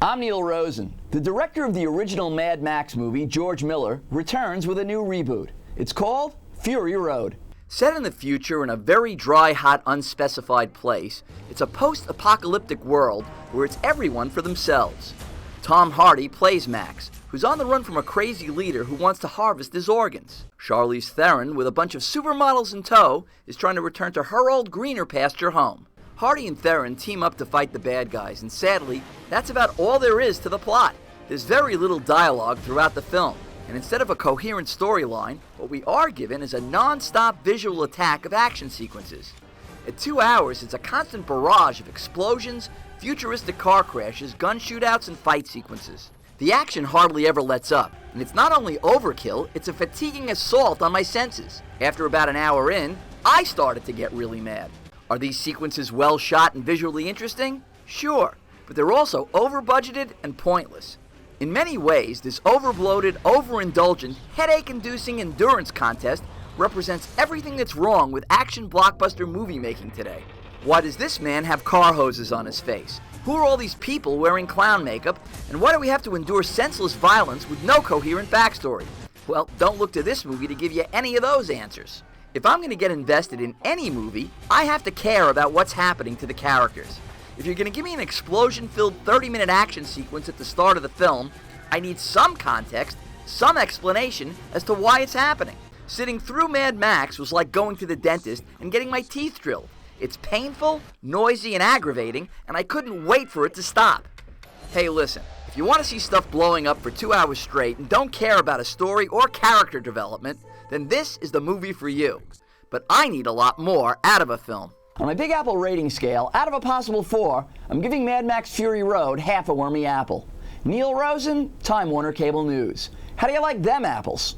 I'm Neil Rosen. The director of the original Mad Max movie, George Miller, returns with a new reboot. It's called Fury Road. Set in the future in a very dry, hot, unspecified place, it's a post-apocalyptic world where it's everyone for themselves. Tom Hardy plays Max, who's on the run from a crazy leader who wants to harvest his organs. Charlize Theron, with a bunch of supermodels in tow, is trying to return to her old greener pasture home. Hardy and Theron team up to fight the bad guys, and sadly, that's about all there is to the plot. There's very little dialogue throughout the film, and instead of a coherent storyline, what we are given is a non-stop visual attack of action sequences. At 2 hours, it's a constant barrage of explosions, futuristic car crashes, gun shootouts, and fight sequences. The action hardly ever lets up, and it's not only overkill, it's a fatiguing assault on my senses. After about an hour in, I started to get really mad. Are these sequences well shot and visually interesting? Sure, but they're also over-budgeted and pointless. In many ways, this over-bloated, over-indulgent, headache-inducing endurance contest represents everything that's wrong with action blockbuster movie making today. Why does this man have car hoses on his face? Who are all these people wearing clown makeup? And why do we have to endure senseless violence with no coherent backstory? Well, don't look to this movie to give you any of those answers. If I'm going to get invested in any movie, I have to care about what's happening to the characters. If you're going to give me an explosion-filled 30-minute action sequence at the start of the film, I need some context, some explanation as to why it's happening. Sitting through Mad Max was like going to the dentist and getting my teeth drilled. It's painful, noisy, and aggravating, and I couldn't wait for it to stop. Hey, listen, if you want to see stuff blowing up for 2 hours straight and don't care about a story or character development, then this is the movie for you. But I need a lot more out of a film. On my Big Apple rating scale, out of a possible 4, I'm giving Mad Max Fury Road half a wormy apple. Neil Rosen, Time Warner Cable News. How do you like them apples?